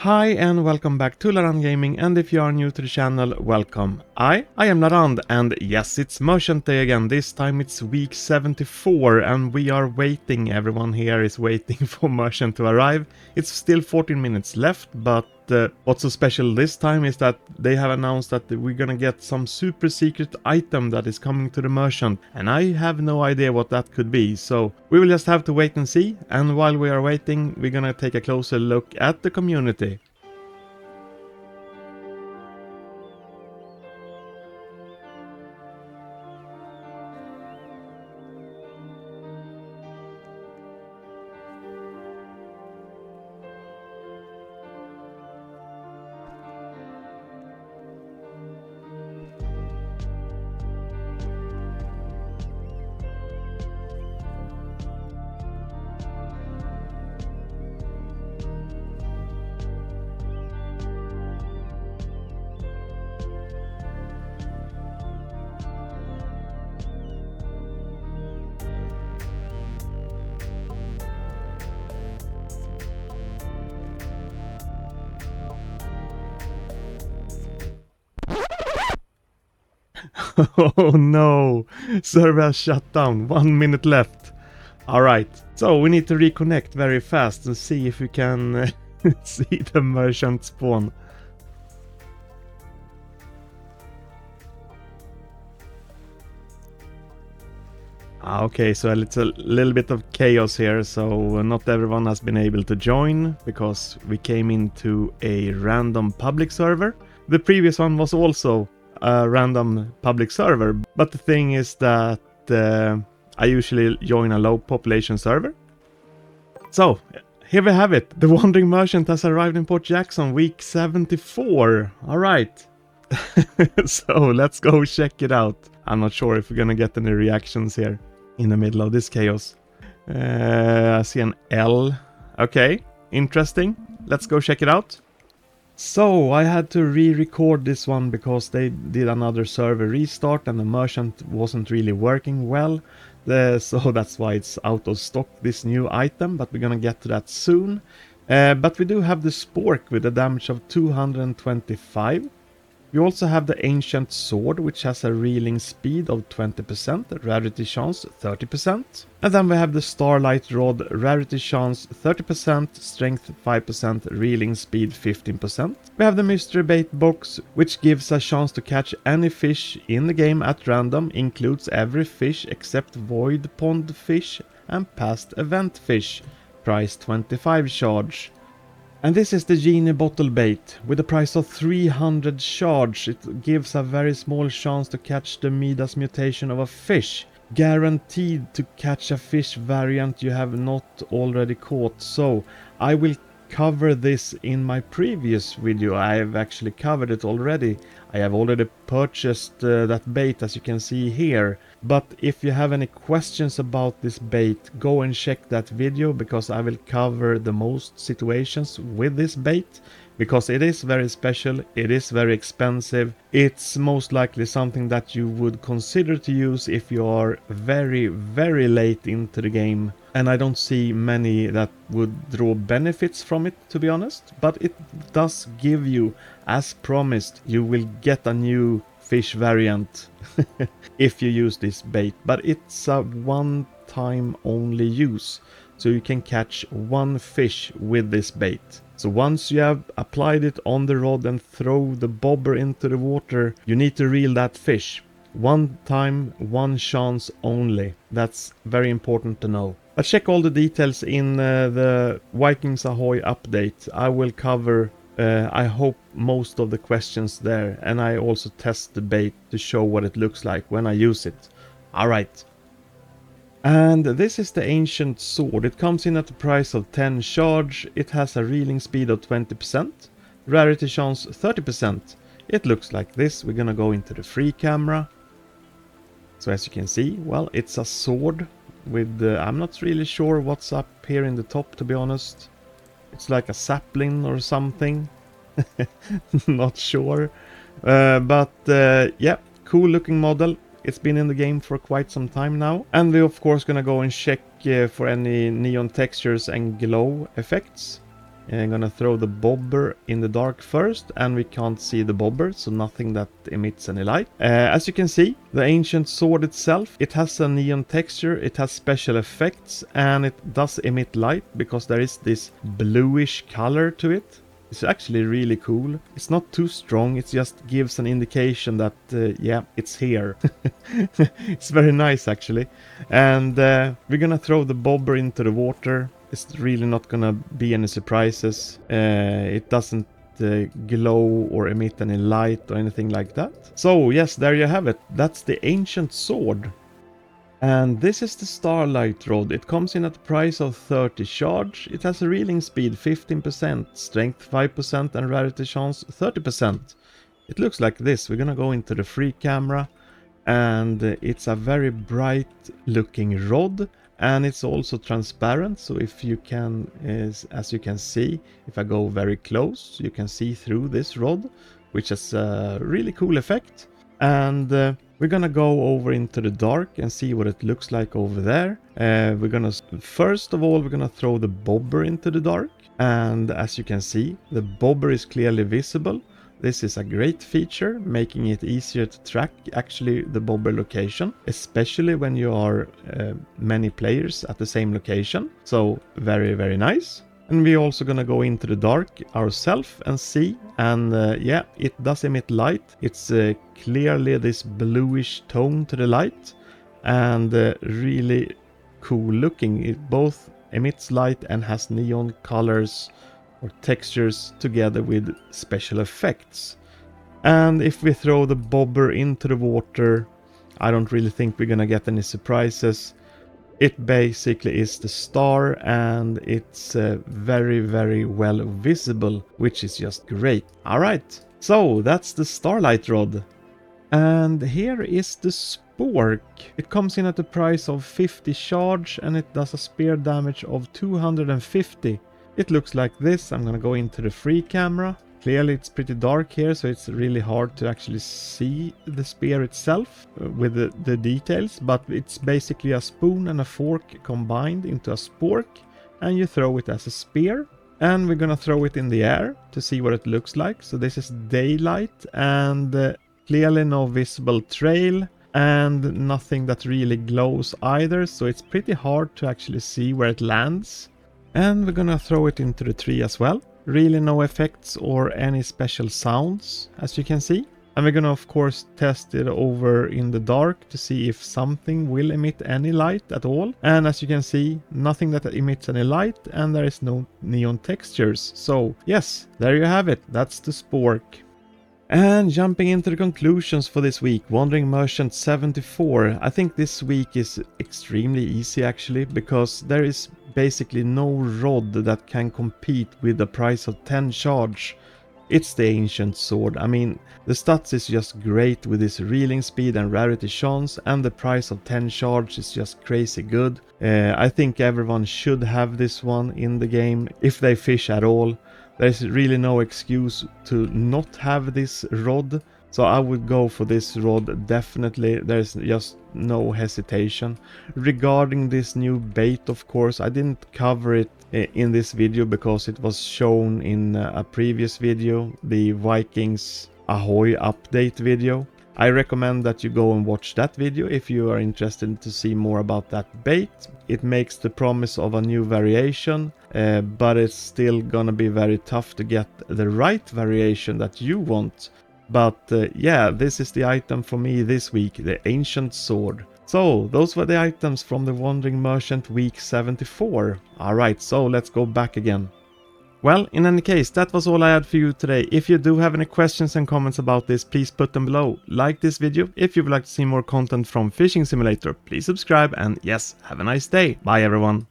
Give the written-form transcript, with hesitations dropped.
Hi and welcome back to Larand Gaming, and if you are new to the channel, welcome. I am Larand, and yes, it's Merchant Day again. This time it's week 74 and we are waiting. Everyone here is waiting for Merchant to arrive. It's still 14 minutes left, but what's so special this time is that they have announced that we're gonna get some super secret item that is coming to the Merchant, and I have no idea what that could be, so we will just have to wait and see. And while we are waiting, we're gonna take a closer look at the community. Oh no, server shut down, 1 minute left. Alright, so we need to reconnect very fast and see if we can see the merchant spawn. Okay, so it's a little bit of chaos here, so not everyone has been able to join because we came into a random public server. The previous one was also a random public server, but the thing is that I usually join a low population server. So here we have it. The Wandering Merchant has arrived in Port Jackson, week 74. Alright. So let's go check it out. I'm not sure if we're gonna get any reactions here in the middle of this chaos. I see an L. Okay, interesting. Let's go check it out. So I had to re-record this one because they did another server restart and the merchant wasn't really working well. So that's why it's out of stock, this new item, but we're gonna get to that soon. But we do have the Spork with a damage of 225. We also have the Ancient Sword, which has a reeling speed of 20%, rarity chance 30%. And then we have the Starlight Rod, rarity chance 30%, strength 5%, reeling speed 15%. We have the Mystery Bait Box, which gives a chance to catch any fish in the game at random, includes every fish except Void Pond fish and past event fish, price 25 charge. And this is the Genie Bottle Bait. With a price of 300 charge, it gives a very small chance to catch the Midas mutation of a fish. Guaranteed to catch a fish variant you have not already caught. So I will cover this in my previous video. I have actually covered it already. I have already purchased that bait, as you can see here. But if you have any questions about this bait, go and check that video, because I will cover the most situations with this bait. Because it is very special, it is very expensive, it's most likely something that you would consider to use if you are very, very late into the game. And I don't see many that would draw benefits from it, to be honest. But it does give you, as promised, you will get a new fish variant if you use this bait. But it's a one-time only use. So you can catch one fish with this bait. So once you have applied it on the rod and throw the bobber into the water, you need to reel that fish. One time, one chance only. That's very important to know. But check all the details in the Vikings Ahoy update. I will cover, I hope, most of the questions there. And I also test the bait to show what it looks like when I use it. Alright. And this is the Ancient Sword. It comes in at the price of 10 charge. It has a reeling speed of 20%, rarity chance 30%. It looks like this. We're gonna go into the free camera. So as you can see, well, it's a sword with, I'm not really sure what's up here in the top, to be honest. It's like a sapling or something. Not sure. Yeah, cool looking model. It's been in the game for quite some time now. And we're of course gonna go and check for any neon textures and glow effects. I'm gonna throw the bobber in the dark first, and we can't see the bobber, so nothing that emits any light. As you can see, the ancient sword itself, it has a neon texture, it has special effects, and it does emit light because there is this bluish color to it. It's actually really cool. It's not too strong, it just gives an indication that, yeah, it's here. It's very nice actually. And we're gonna throw the bobber into the water. It's really not gonna be any surprises. It doesn't glow or emit any light or anything like that. So yes, there you have it. That's the ancient sword. And this is the Starlight Rod. It comes in at the price of 30 charge. It has a reeling speed 15%, strength 5% and rarity chance 30%. It looks like this. We're gonna go into the free camera, and it's a very bright looking rod, and it's also transparent. So if you can, as you can see, if I go very close, you can see through this rod, which is a really cool effect. And we're gonna go over into the dark and see what it looks like over there. We're gonna, first of all, we're gonna throw the bobber into the dark. And as you can see, the bobber is clearly visible. This is a great feature, making it easier to track actually the bobber location, especially when you are many players at the same location. So very, very nice. And we're also gonna go into the dark ourselves and see, and yeah, it does emit light. It's clearly this bluish tone to the light, and really cool looking. It both emits light and has neon colors or textures together with special effects. And if we throw the bobber into the water, I don't really think we're gonna get any surprises. It basically is the star, and it's very, very well visible, which is just great. Alright, so that's the Starlight Rod. And here is the Spork. It comes in at the price of 50 charge, and it does a spear damage of 250. It looks like this. I'm gonna go into the free camera. Clearly it's pretty dark here, so it's really hard to actually see the spear itself with the details, but it's basically a spoon and a fork combined into a spork, and you throw it as a spear. And we're gonna throw it in the air to see what it looks like. So this is daylight, and clearly no visible trail, and nothing that really glows either, so it's pretty hard to actually see where it lands. And we're gonna throw it into the tree as well. Really no effects or any special sounds, as you can see. And we're gonna of course test it over in the dark to see if something will emit any light at all. And as you can see, nothing that emits any light, and there is no neon textures. So yes, there you have it. That's the Spork. And jumping into the conclusions for this week, Wandering Merchant 74. I think this week is extremely easy actually, because there is basically no rod that can compete with the price of 10 charge. It's the Ancient Sword. I mean, the stats is just great with this reeling speed and rarity chance, and the price of 10 charge is just crazy good. I think everyone should have this one in the game if they fish at all. There's really no excuse to not have this rod, so I would go for this rod definitely. There's just no hesitation. Regarding this new bait, of course, I didn't cover it in this video because it was shown in a previous video, the Vikings Ahoy update video. I recommend that you go and watch that video if you are interested to see more about that bait. It makes the promise of a new variation, but it's still gonna be very tough to get the right variation that you want. But yeah, this is the item for me this week, the Ancient Sword. So those were the items from the Wandering Merchant week 74. Alright, so let's go back again. Well, in any case, that was all I had for you today. If you do have any questions and comments about this, please put them below. Like this video. If you would like to see more content from Fishing Simulator, please subscribe, and yes, have a nice day. Bye everyone.